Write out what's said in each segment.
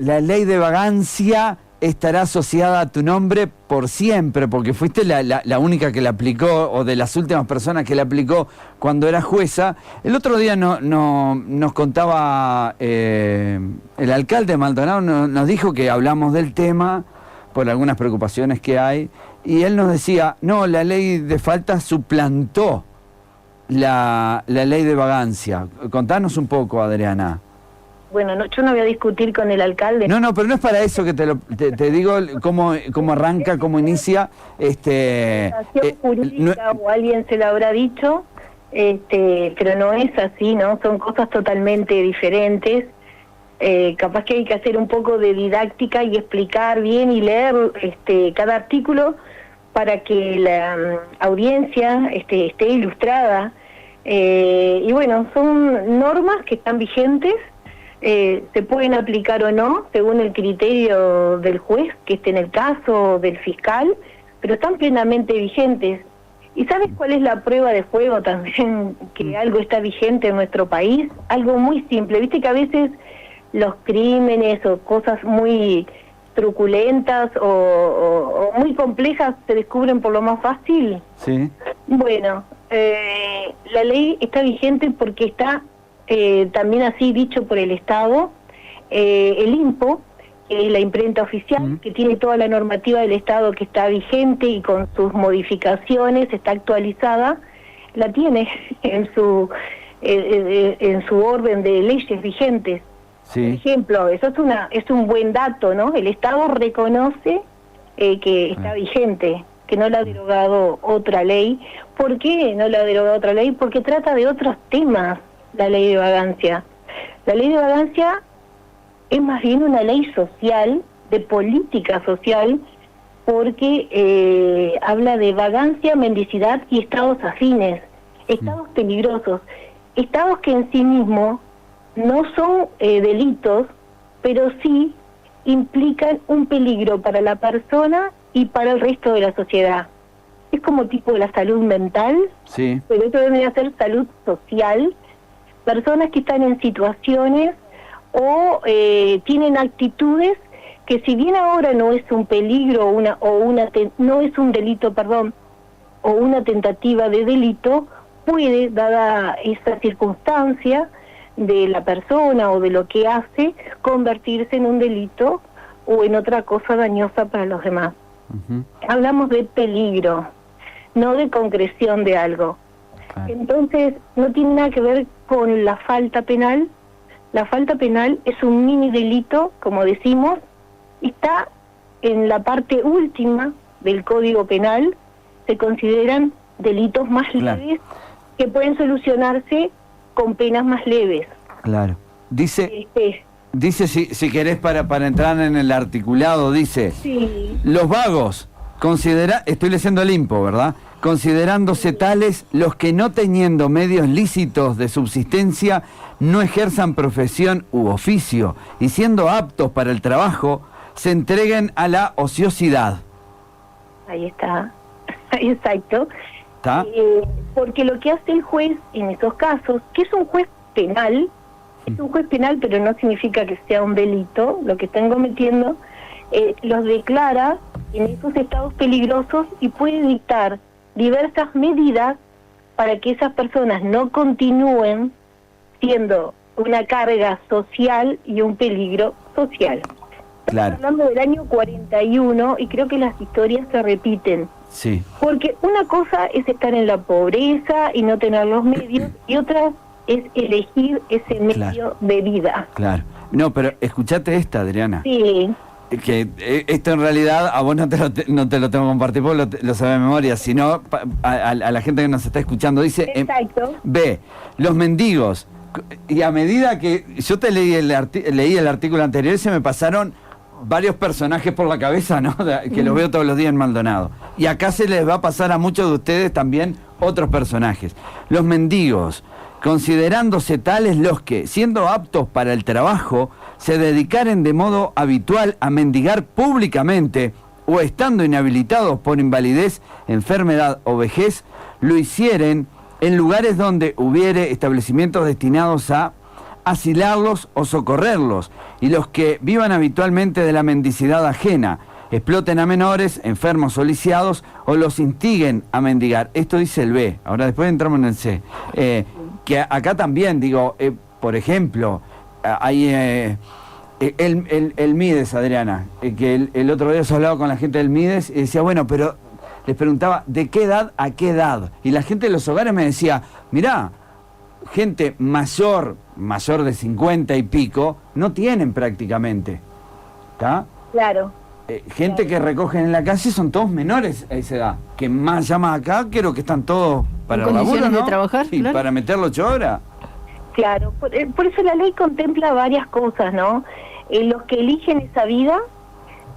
la ley de vagancia estará asociada a tu nombre por siempre, porque fuiste la única que la aplicó, o de las últimas personas que la aplicó cuando era jueza. El otro día nos contaba el alcalde de Maldonado, nos dijo que hablamos del tema por algunas preocupaciones que hay, y él nos decía, no, la ley de faltas suplantó la ley de vagancia. Contanos un poco, Adriana. Bueno, yo no voy a discutir con el alcalde. No, pero no es para eso que te digo cómo arranca, cómo inicia. Jurídica o alguien se lo habrá dicho, pero no es así, ¿no? Son cosas totalmente diferentes. Capaz que hay que hacer un poco de didáctica y explicar bien y leer cada artículo para que la audiencia esté ilustrada. Y bueno, son normas que están vigentes. Se pueden aplicar o no según el criterio del juez que esté en el caso, del fiscal, pero están plenamente vigentes. ¿Y sabes cuál es la prueba de fuego también que algo está vigente en nuestro país? Algo muy simple. Viste que a veces los crímenes o cosas muy truculentas o muy complejas se descubren por lo más fácil. Sí. Bueno, la ley está vigente porque está también así dicho por el Estado. El INPO, la imprenta oficial, que tiene toda la normativa del Estado que está vigente y con sus modificaciones, está actualizada, la tiene en su orden de leyes vigentes. Sí. Por ejemplo, eso es un buen dato, ¿no? El Estado reconoce que está vigente, que no la ha derogado otra ley. ¿Por qué no la ha derogado otra ley? Porque trata de otros temas. La ley de vagancia. La ley de vagancia es más bien una ley social, de política social, porque habla de vagancia, mendicidad y estados afines, estados peligrosos, estados que en sí mismos no son delitos, pero sí implican un peligro para la persona y para el resto de la sociedad. Es como tipo de la salud mental, Sí. pero esto debería ser salud social. Personas que están en situaciones o tienen actitudes que, si bien ahora no es un peligro no es un delito, o una tentativa de delito, puede, dada esa circunstancia de la persona o de lo que hace, convertirse en un delito o en otra cosa dañosa para los demás. Hablamos de peligro, no de concreción de algo. Entonces, no tiene nada que ver con la falta penal. La falta penal es un mini delito, como decimos, está en la parte última del Código Penal. Se consideran delitos más leves que pueden solucionarse con penas más leves. Claro. Dice, si querés, para entrar en el articulado, dice, sí. Los vagos, estoy leyendo el INPO, ¿verdad? Considerándose tales los que, no teniendo medios lícitos de subsistencia, no ejerzan profesión u oficio, y siendo aptos para el trabajo, se entreguen a la ociosidad. Ahí está, exacto. ¿Está? Porque lo que hace el juez en esos casos, que es un juez penal, pero no significa que sea un delito lo que están cometiendo, los declara en esos estados peligrosos y puede dictar diversas medidas para que esas personas no continúen siendo una carga social y un peligro social. Claro. Estamos hablando del año 41 y creo que las historias se repiten. Sí. Porque una cosa es estar en la pobreza y no tener los medios, y otra es elegir ese medio de vida. Claro. No, pero escuchate esta, Adriana. Sí. Que esto en realidad a vos no te lo tengo que compartir porque lo sabés de memoria, sino a la gente que nos está escuchando. Dice, exacto. Los mendigos, y a medida que yo te leí el artículo anterior, se me pasaron varios personajes por la cabeza, ¿no? Que los veo todos los días en Maldonado. Y acá se les va a pasar a muchos de ustedes también otros personajes. Los mendigos, considerándose tales los que, siendo aptos para el trabajo, se dedicaren de modo habitual a mendigar públicamente, o estando inhabilitados por invalidez, enfermedad o vejez, lo hicieren en lugares donde hubiere establecimientos destinados a asilarlos o socorrerlos, y los que vivan habitualmente de la mendicidad ajena, exploten a menores, enfermos o lisiados, o los instiguen a mendigar. Esto dice el B, ahora después entramos en el C. Que acá también, digo, por ejemplo, hay el Mides, Adriana, que el otro día se hablaba con la gente del Mides y decía, bueno, pero les preguntaba, ¿de qué edad a qué edad? Y la gente de los hogares me decía, mirá, gente mayor de 50 y pico, no tienen prácticamente, ¿está? Claro. Gente que recogen en la calle son todos menores a esa edad. Que más llama acá, creo que están todos para el laburo, ¿no? De trabajar, sí, claro. Para meterlo 8 horas. Claro, por eso la ley contempla varias cosas, ¿no? Los que eligen esa vida,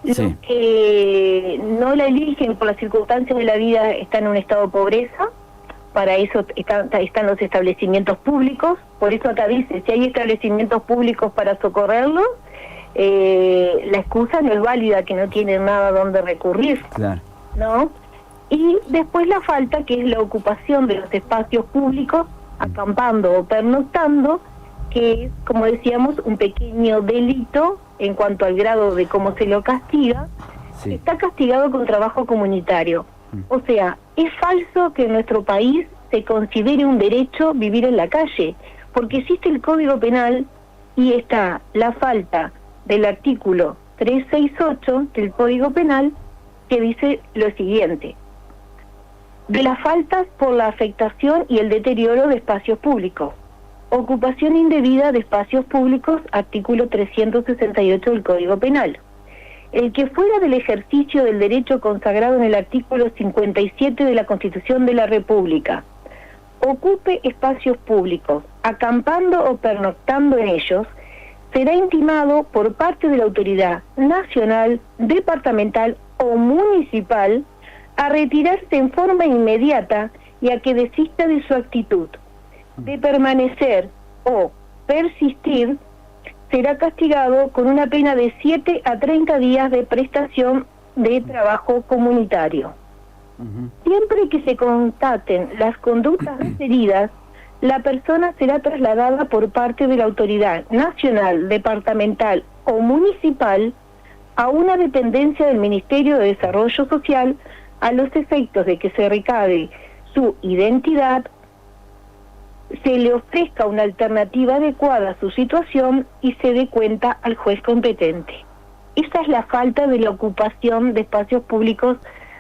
los Sí. que no la eligen por las circunstancias de la vida están en un estado de pobreza, para eso están los establecimientos públicos, por eso acá dice, si hay establecimientos públicos para socorrerlos, la excusa no es válida, que no tienen nada donde recurrir, Claro. ¿no? Y después la falta, que es la ocupación de los espacios públicos, acampando o pernoctando, que es, como decíamos, un pequeño delito en cuanto al grado de cómo se lo castiga. Sí. Está castigado con trabajo comunitario. O sea, es falso que en nuestro país se considere un derecho vivir en la calle, porque existe el Código Penal y está la falta del artículo 368 del Código Penal, que dice lo siguiente: de las faltas por la afectación y el deterioro de espacios públicos, ocupación indebida de espacios públicos, artículo 368 del Código Penal. El que fuera del ejercicio del derecho consagrado en el artículo 57 de la Constitución de la República, ocupe espacios públicos, acampando o pernoctando en ellos, será intimado por parte de la autoridad nacional, departamental o municipal a retirarse en forma inmediata y a que desista de su actitud. De permanecer o persistir, será castigado con una pena de 7 a 30 días de prestación de trabajo comunitario. Siempre que se constaten las conductas referidas, la persona será trasladada por parte de la autoridad nacional, departamental o municipal a una dependencia del Ministerio de Desarrollo Social a los efectos de que se recabe su identidad, se le ofrezca una alternativa adecuada a su situación y se dé cuenta al juez competente. Esa es la falta de la ocupación de espacios públicos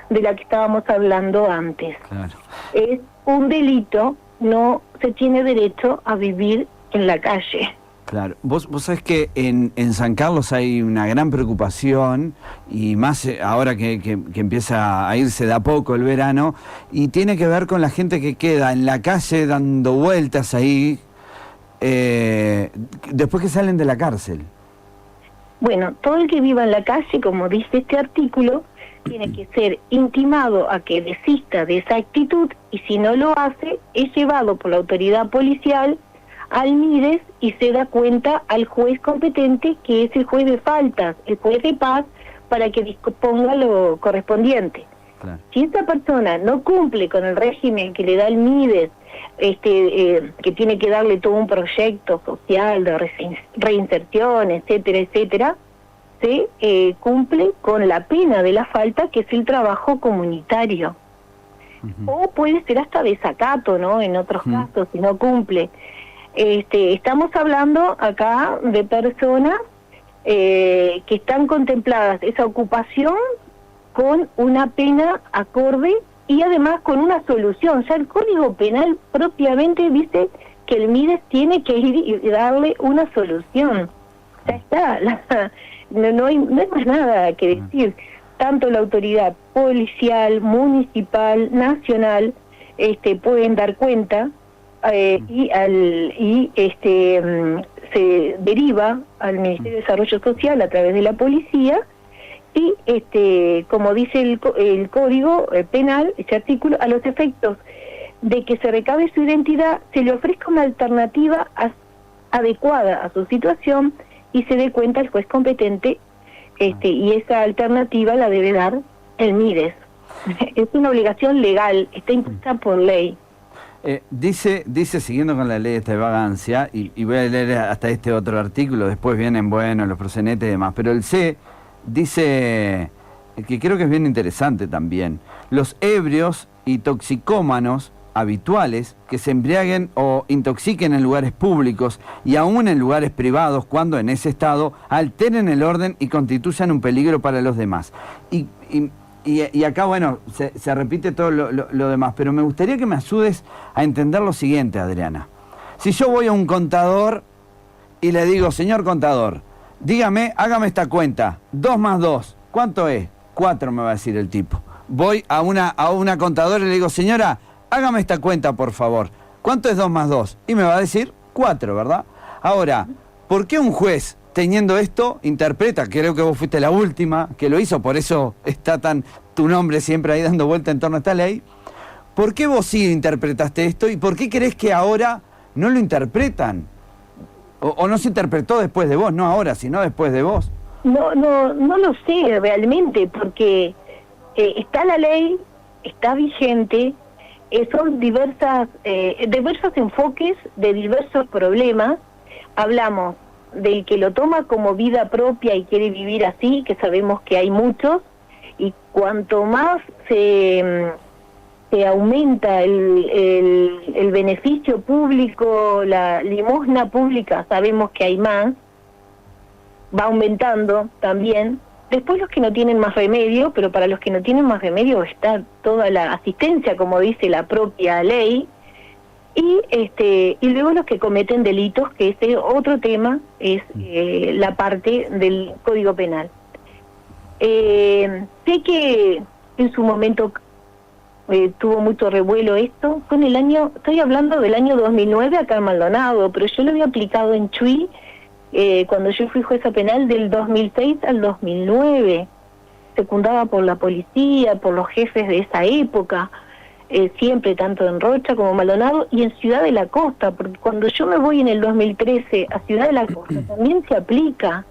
de la que estábamos hablando antes. Claro. Es un delito, no se tiene derecho a vivir en la calle. Claro, vos sabés que en San Carlos hay una gran preocupación, y más ahora que empieza a irse de a poco el verano, y tiene que ver con la gente que queda en la calle dando vueltas ahí, después que salen de la cárcel. Bueno, todo el que viva en la calle, como dice este artículo, tiene que ser intimado a que desista de esa actitud, y si no lo hace, es llevado por la autoridad policial al MIDES y se da cuenta al juez competente, que es el juez de faltas, el juez de paz, para que disponga lo correspondiente. Claro. Si esta persona no cumple con el régimen que le da el MIDES, que tiene que darle todo un proyecto social de reinserción, etcétera, etcétera, se cumple con la pena de la falta, que es el trabajo comunitario. O puede ser hasta desacato, ¿no? En otros casos, si no cumple. Estamos hablando acá de personas que están contempladas esa ocupación con una pena acorde y además con una solución. Ya el Código Penal propiamente dice que el MIDES tiene que ir y darle una solución. Ya está, no hay más nada que decir. Tanto la autoridad policial, municipal, nacional, pueden dar cuenta se deriva al Ministerio de Desarrollo Social a través de la policía y, como dice el Código Penal, ese artículo, a los efectos de que se recabe su identidad, se le ofrezca una alternativa adecuada a su situación y se dé cuenta al juez competente, y esa alternativa la debe dar el MIDES. Es una obligación legal, está impuesta por ley. Dice, siguiendo con la ley de extravagancia, y voy a leer hasta este otro artículo, después vienen, bueno, los proxenetas y demás, pero el C dice, que creo que es bien interesante también, los ebrios y toxicómanos habituales que se embriaguen o intoxiquen en lugares públicos y aún en lugares privados cuando en ese estado alteren el orden y constituyan un peligro para los demás. Y acá, bueno, se repite todo lo demás, pero me gustaría que me ayudes a entender lo siguiente, Adriana. Si yo voy a un contador y le digo, señor contador, dígame, hágame esta cuenta, 2 más 2, ¿cuánto es? 4 me va a decir el tipo. Voy a una contadora y le digo, señora, hágame esta cuenta, por favor. ¿Cuánto es 2 más 2? Y me va a decir 4, ¿verdad? Ahora, ¿por qué un juez, teniendo esto, interpreta? Creo que vos fuiste la última que lo hizo, por eso está tu nombre siempre ahí dando vuelta en torno a esta ley. ¿Por qué vos sí interpretaste esto y por qué crees que ahora no lo interpretan? ¿O no se interpretó después de vos? No ahora, sino después de vos. No lo sé realmente, porque está la ley, está vigente, son diversos enfoques de diversos problemas. Hablamos del que lo toma como vida propia y quiere vivir así, que sabemos que hay muchos, y cuanto más se aumenta el beneficio público, la limosna pública, sabemos que hay más, va aumentando también. Después los que no tienen más remedio, pero para los que no tienen más remedio está toda la asistencia, como dice la propia ley, y luego los que cometen delitos, que ese otro tema es la parte del Código Penal. Sé que en su momento tuvo mucho revuelo esto, estoy hablando del año 2009 acá en Maldonado, pero yo lo había aplicado en Chuy cuando yo fui jueza penal del 2006 al 2009, secundada por la policía, por los jefes de esa época, siempre tanto en Rocha como Maldonado y en Ciudad de la Costa, porque cuando yo me voy en el 2013 a Ciudad de la Costa también se aplica,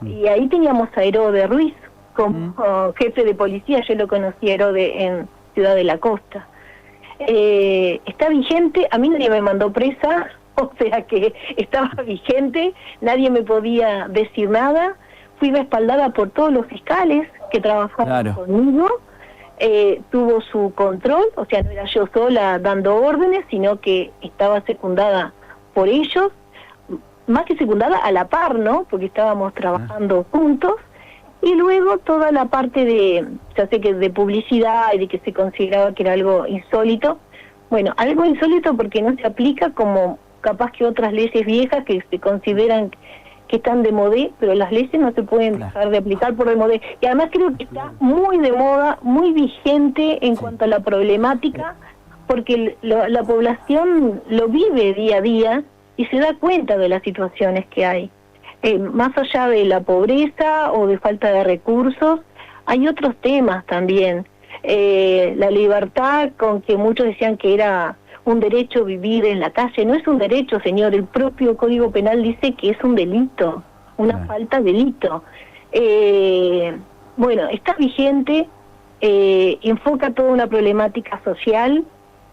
y ahí teníamos a Herode Ruiz como jefe de policía, yo lo conocí a Herode en Ciudad de la Costa. Está vigente, a mí nadie me mandó presa, o sea que estaba vigente, nadie me podía decir nada, fui respaldada por todos los fiscales que trabajaban conmigo, tuvo su control, o sea, no era yo sola dando órdenes, sino que estaba secundada por ellos, más que secundada a la par, ¿no? Porque estábamos trabajando juntos, y luego toda la parte de, ya sé que de publicidad y de que se consideraba que era algo insólito, bueno, algo insólito porque no se aplica como capaz que otras leyes viejas que se consideran que están de modé, pero las leyes no se pueden dejar de aplicar por de modé. Y además creo que está muy de moda, muy vigente en cuanto a la problemática, porque la población lo vive día a día y se da cuenta de las situaciones que hay. Más allá de la pobreza o de falta de recursos, hay otros temas también. La libertad, con que muchos decían que era un derecho vivir en la calle, no es un derecho, señor, el propio Código Penal dice que es un delito, una falta de delito. Bueno, está vigente, enfoca toda una problemática social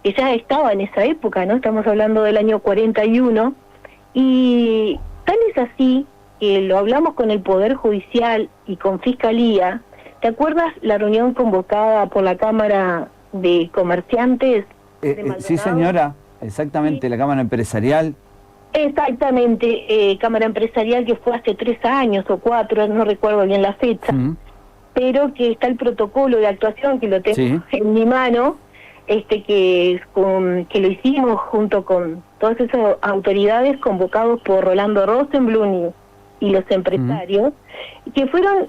que ya estaba en esa época, ¿no? Estamos hablando del año 41, y tal es así que lo hablamos con el Poder Judicial y con Fiscalía. ¿Te acuerdas la reunión convocada por la Cámara de Comerciantes? Sí, señora, exactamente, sí. La Cámara Empresarial. Exactamente, Cámara Empresarial, que fue hace 3 años o 4, no recuerdo bien la fecha, pero que está el protocolo de actuación, que lo tengo en mi mano, que lo hicimos junto con todas esas autoridades convocados por Rolando Rosenblum y los empresarios, que fueron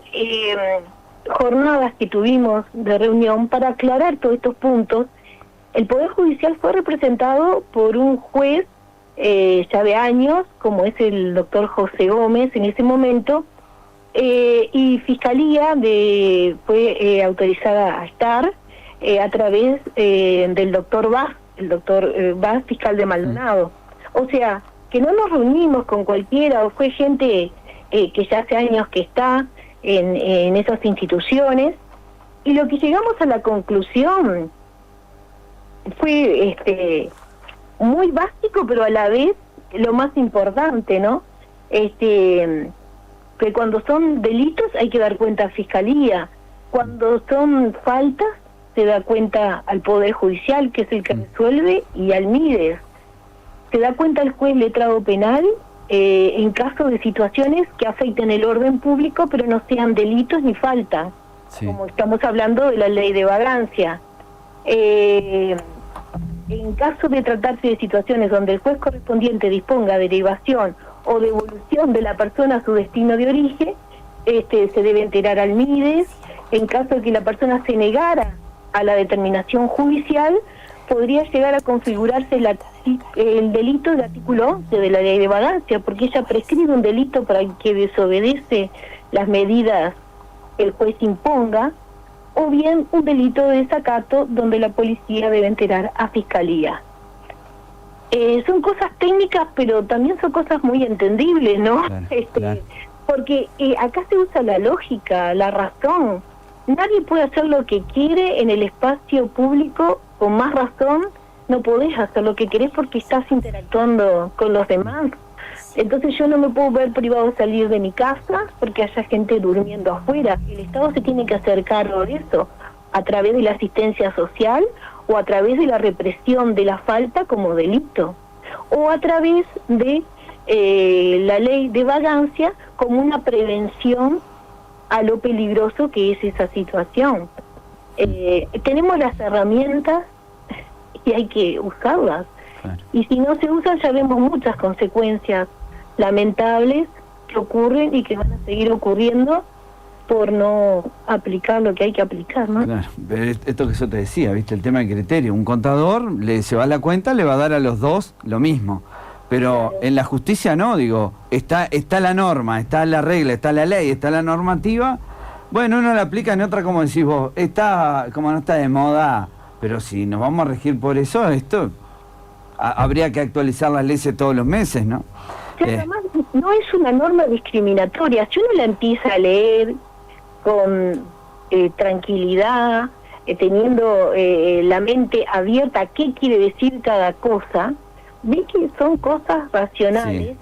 jornadas que tuvimos de reunión para aclarar todos estos puntos. El Poder Judicial fue representado por un juez ya de años, como es el doctor José Gómez en ese momento, y Fiscalía fue autorizada a estar a través del doctor Vaz, Vaz, fiscal de Maldonado. O sea, que no nos reunimos con cualquiera, o fue gente que ya hace años que está en esas instituciones, y lo que llegamos a la conclusión fue muy básico, pero a la vez lo más importante, ¿no? Que cuando son delitos hay que dar cuenta a Fiscalía, cuando son faltas se da cuenta al Poder Judicial, que es el que resuelve, y al MIDES. Se da cuenta el juez letrado penal en caso de situaciones que afecten el orden público, pero no sean delitos ni faltas, como estamos hablando de la ley de vagancia. En caso de tratarse de situaciones donde el juez correspondiente disponga derivación o devolución de la persona a su destino de origen, se debe enterar al MIDES. En caso de que la persona se negara a la determinación judicial, podría llegar a configurarse el delito del artículo 11 de la ley de vagancia, porque ella prescribe un delito para el que desobedece las medidas que el juez imponga, o bien un delito de desacato donde la policía debe enterar a Fiscalía. Son cosas técnicas, pero también son cosas muy entendibles, ¿no? Claro. Porque acá se usa la lógica, la razón. Nadie puede hacer lo que quiere en el espacio público. Con más razón no podés hacer lo que querés porque estás interactuando con los demás. Entonces yo no me puedo ver privado de salir de mi casa porque haya gente durmiendo afuera. El Estado se tiene que hacer cargo de eso, a través de la asistencia social o a través de la represión de la falta como delito, o a través de la ley de vagancia como una prevención a lo peligroso que es esa situación. Tenemos las herramientas y hay que usarlas. Claro. Y si no se usan, ya vemos muchas consecuencias lamentables que ocurren y que van a seguir ocurriendo por no aplicar lo que hay que aplicar, ¿no? Claro, esto que yo te decía, ¿viste? El tema del criterio. Un contador se va a la cuenta, le va a dar a los dos lo mismo. Pero en la justicia no, digo, está la norma, está la regla, está la ley, está la normativa. Bueno, uno la aplica en otra, como decís vos, como no está de moda, pero si nos vamos a regir por eso, habría que actualizar las leyes todos los meses, ¿no? Claro, además no es una norma discriminatoria. Si uno la empieza a leer con tranquilidad, teniendo la mente abierta a qué quiere decir cada cosa, ve que son cosas racionales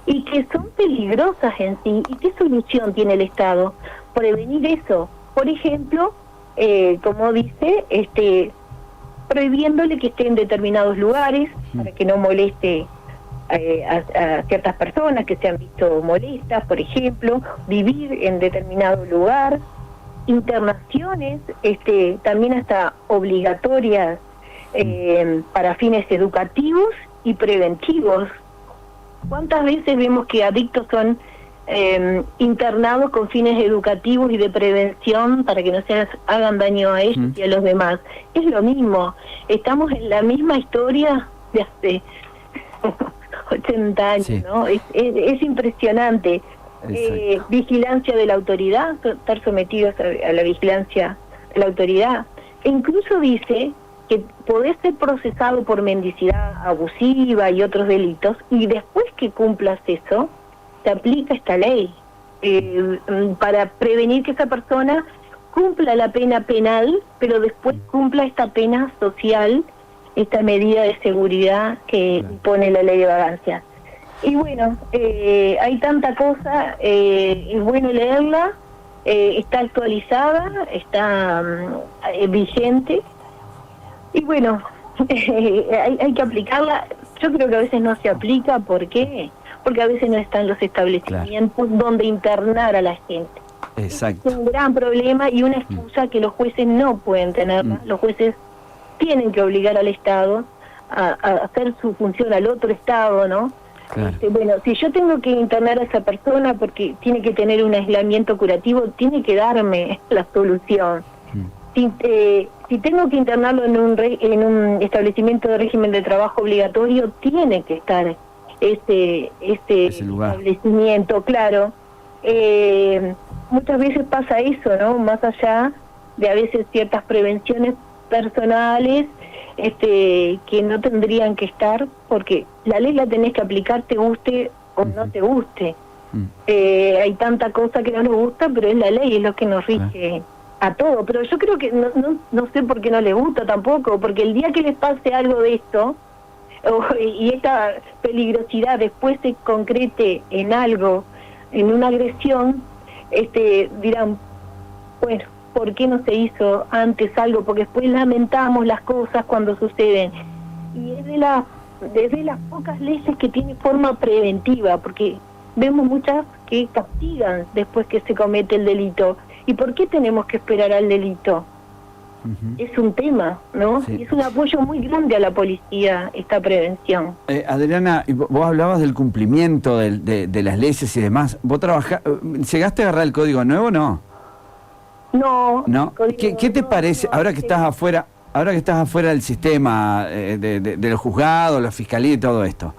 y que son peligrosas en sí. ¿Y qué solución tiene el Estado? Prevenir eso. Por ejemplo, como dice, prohibiéndole que esté en determinados lugares para que no moleste a ciertas personas que se han visto molestas, por ejemplo, vivir en determinado lugar, internaciones, también hasta obligatorias para fines educativos y preventivos. ¿Cuántas veces vemos que adictos son internados con fines educativos y de prevención para que no se hagan daño a ellos y a los demás? Es lo mismo, estamos en la misma historia de hace 80 años, ¿no? Es impresionante. Vigilancia de la autoridad, estar sometidos a la vigilancia de la autoridad. E incluso dice que podés ser procesado por mendicidad abusiva y otros delitos, y después que cumplas eso, se aplica esta ley para prevenir que esa persona cumpla la pena penal, pero después cumpla esta pena social, esta medida de seguridad que impone la ley de vagancia. Y bueno, hay tanta cosa, es bueno leerla, está actualizada, está vigente, y bueno, hay que aplicarla. Yo creo que a veces no se aplica. ¿Por qué? Porque a veces no están los establecimientos donde internar a la gente. Exacto. Es un gran problema y una excusa que los jueces no pueden tenerla. Los jueces tienen que obligar al Estado a hacer su función al otro Estado, ¿no? Claro. Bueno, si yo tengo que internar a esa persona porque tiene que tener un aislamiento curativo, tiene que darme la solución. Si tengo que internarlo en un establecimiento de régimen de trabajo obligatorio, tiene que estar ese establecimiento, claro. Muchas veces pasa eso, ¿no? Más allá de a veces ciertas prevenciones personales que no tendrían que estar, porque la ley la tenés que aplicar, te guste o no te guste. Hay tanta cosa que no nos gusta, pero es la ley, es lo que nos rige a todo. Pero yo creo que no sé por qué no les gusta tampoco, porque el día que les pase algo de esto, y esta peligrosidad después se concrete en algo, en una agresión, dirán, bueno, ¿por qué no se hizo antes algo? Porque después lamentamos las cosas cuando suceden. Y es de las pocas leyes que tiene forma preventiva, porque vemos muchas que castigan después que se comete el delito. ¿Y por qué tenemos que esperar al delito? Es un tema, ¿no? Sí. Es un apoyo muy grande a la policía esta prevención. Adriana, vos hablabas del cumplimiento de las leyes y demás. ¿Vos llegaste a agarrar el código nuevo o no? No. ¿No? ¿Qué te parece, ahora que estás afuera del sistema del juzgado, la fiscalía y todo esto?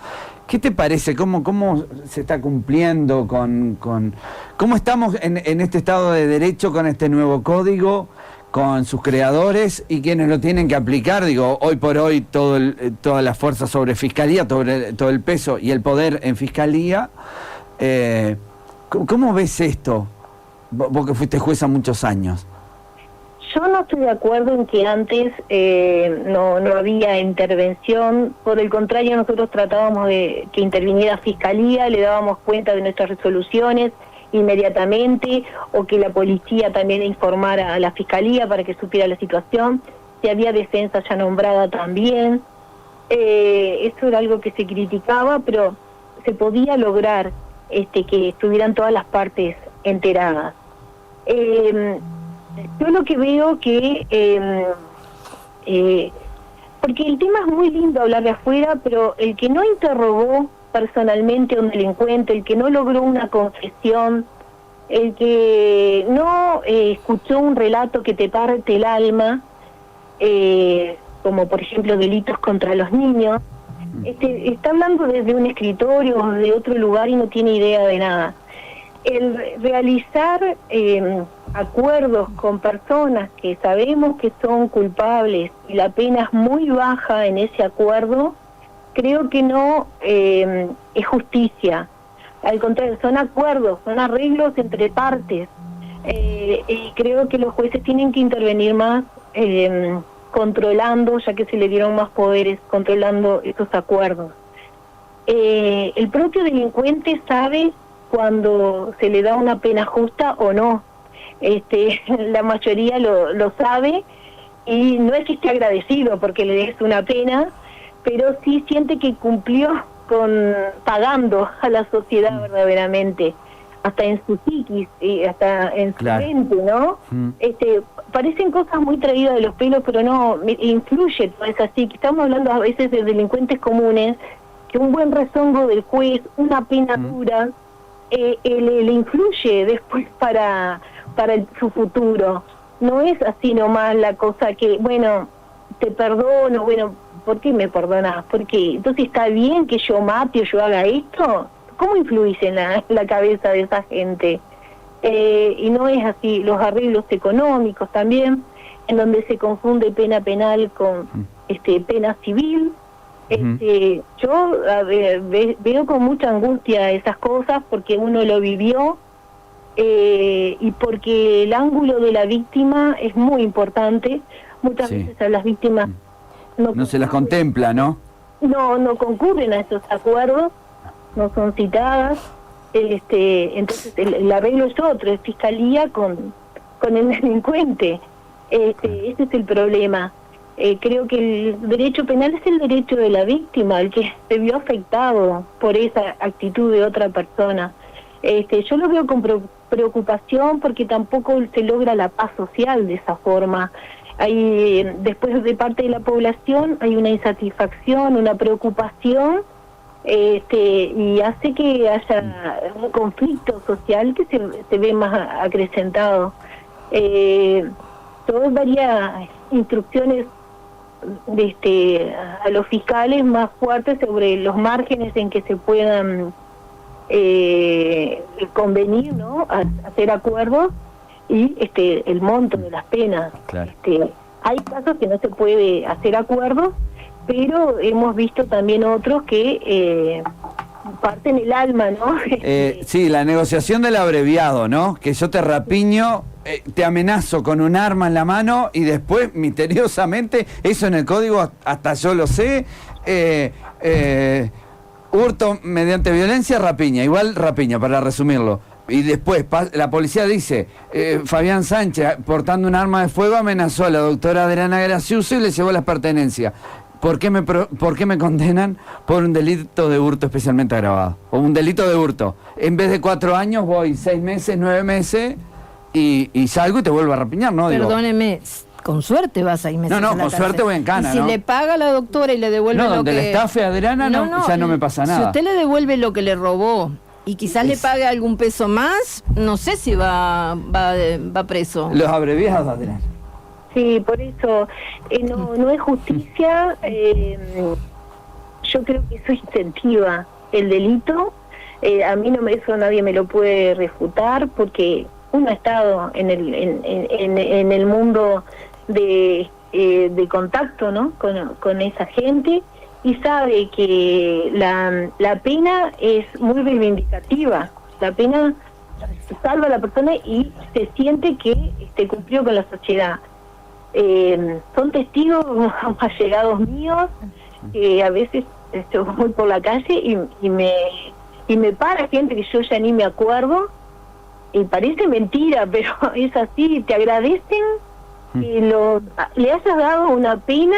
¿Qué te parece? ¿Cómo se está cumpliendo cómo estamos en este Estado de Derecho con este nuevo código, con sus creadores y quienes lo tienen que aplicar? Digo, hoy por hoy toda la fuerza sobre fiscalía, todo el peso y el poder en fiscalía. ¿Cómo ves esto? Vos que fuiste jueza muchos años. Yo no estoy de acuerdo en que antes no había intervención. Por el contrario, nosotros tratábamos de que interviniera Fiscalía, le dábamos cuenta de nuestras resoluciones inmediatamente, o que la policía también informara a la Fiscalía para que supiera la situación. Si había defensa ya nombrada también. Eso era algo que se criticaba, pero se podía lograr que estuvieran todas las partes enteradas. Yo lo que veo que porque el tema es muy lindo hablar de afuera, pero el que no interrogó personalmente a un delincuente, el que no logró una confesión, el que no escuchó un relato que te parte el alma, como por ejemplo delitos contra los niños, está hablando desde un escritorio o de otro lugar y no tiene idea de nada. El realizar acuerdos con personas que sabemos que son culpables y la pena es muy baja en ese acuerdo, creo que no es justicia. Al contrario, son acuerdos, son arreglos entre partes. Y creo que los jueces tienen que intervenir más controlando, ya que se le dieron más poderes, controlando esos acuerdos. El propio delincuente sabe cuando se le da una pena justa o no. La mayoría lo sabe, y no es que esté agradecido porque le des una pena, pero sí siente que cumplió pagando a la sociedad verdaderamente, hasta en su psiquis y hasta en su mente, ¿no? Parecen cosas muy traídas de los pelos, pero no, influye toda esa psiquis. Estamos hablando a veces de delincuentes comunes, que un buen rezongo del juez, una pena dura, le influye después para su futuro. No es así nomás la cosa que, bueno, te perdono, bueno, ¿por qué me perdonás? Porque entonces está bien que yo mate o yo haga esto. ¿Cómo influís en la cabeza de esa gente? Y no es así. Los arreglos económicos también, en donde se confunde pena penal con pena civil. Yo veo con mucha angustia esas cosas porque uno lo vivió, y porque el ángulo de la víctima es muy importante. Muchas veces a las víctimas no se las contempla, ¿no? No concurren a esos acuerdos, no son citadas. Entonces el arreglo es otro, es fiscalía con el delincuente. Ese es el problema. Creo que el derecho penal es el derecho de la víctima, el que se vio afectado por esa actitud de otra persona. Yo lo veo con preocupación porque tampoco se logra la paz social de esa forma. Después de parte de la población hay una insatisfacción, una preocupación, y hace que haya un conflicto social que se ve más acrecentado. Todas varias instrucciones a los fiscales más fuertes sobre los márgenes en que se puedan convenir, ¿no? Hacer acuerdos, y el monto de las penas. Claro. Hay casos que no se puede hacer acuerdos, pero hemos visto también otros que parten el alma, ¿no? Sí, la negociación del abreviado, ¿no? Que yo te rapiño, te amenazo con un arma en la mano y después, misteriosamente, eso en el código hasta yo lo sé, hurto mediante violencia, rapiña, igual rapiña, para resumirlo. Y después la policía dice, Fabián Sánchez, portando un arma de fuego, amenazó a la doctora Adriana Graciuso y le llevó las pertenencias. ¿Por qué me condenan por un delito de hurto especialmente agravado? O un delito de hurto. En vez de 4 años voy 6 meses, 9 meses y salgo y te vuelvo a rapiñar, ¿no? Perdóneme, con suerte vas a 6 meses. No, con suerte voy en cana, y si ¿no? le paga a la doctora y le devuelve lo que... No, donde le estafe a Adriana ya no me pasa nada. Si usted le devuelve lo que le robó y quizás le pague algún peso más, no sé si va preso. Los abreviados, Adriana. Sí, por eso no es justicia. Yo creo que eso incentiva el delito. A mí eso nadie me lo puede refutar porque uno ha estado en el mundo de contacto, ¿no? con esa gente y sabe que la pena es muy reivindicativa. La pena salva a la persona y se siente que cumplió con la sociedad. Son testigos allegados míos que a veces voy por la calle y me para gente que yo ya ni me acuerdo y parece mentira, pero es así. Te agradecen que le hayas dado una pena,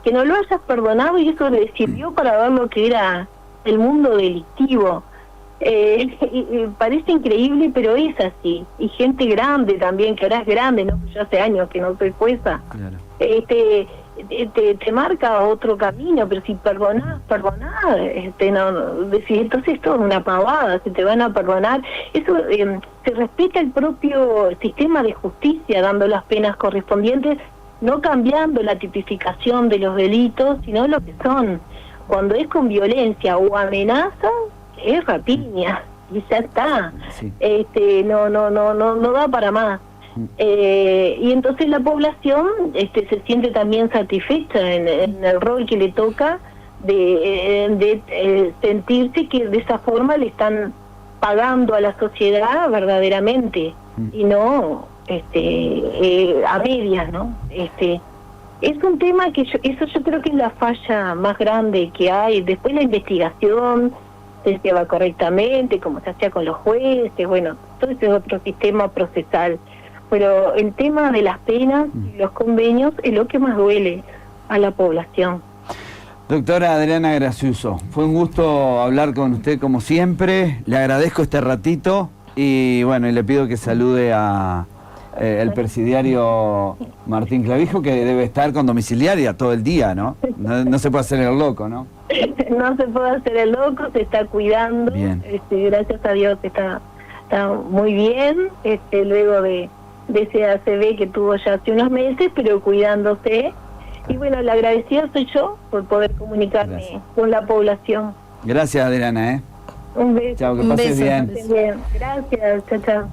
que no lo hayas perdonado y eso le sirvió para ver lo que era el mundo delictivo. Y parece increíble, pero es así. Y gente grande también, que ahora es grande, ¿no? Yo hace años que no soy jueza. Claro. Te marca otro camino, pero si perdonás, si entonces todo es una pavada, si te van a perdonar. Eso se respeta el propio sistema de justicia, dando las penas correspondientes, no cambiando la tipificación de los delitos, sino lo que son. Cuando es con violencia o amenaza, es rapiña y ya está. Sí. No da para más. Y entonces la población se siente también satisfecha en el rol que le toca de sentirse que de esa forma le están pagando a la sociedad verdaderamente y no a medias, ¿no? Es un tema que yo creo que es la falla más grande que hay. Después la investigación se lleva correctamente, como se hacía con los jueces, bueno, todo ese es otro sistema procesal. Pero el tema de las penas y los convenios es lo que más duele a la población. Doctora Adriana Graciuso, fue un gusto hablar con usted como siempre, le agradezco este ratito y bueno, y le pido que salude a el presidiario Martín Clavijo, que debe estar con domiciliaria todo el día, ¿no? No se puede hacer el loco, ¿no? No se puede hacer el loco, se está cuidando. Bien. Gracias a Dios está muy bien, luego de ese ACV que tuvo ya hace unos meses, pero cuidándose. Y bueno, la agradecida soy yo por poder comunicarme con la población. Gracias, Adriana, Un beso. Chao, que pases bien. Gracias, chao.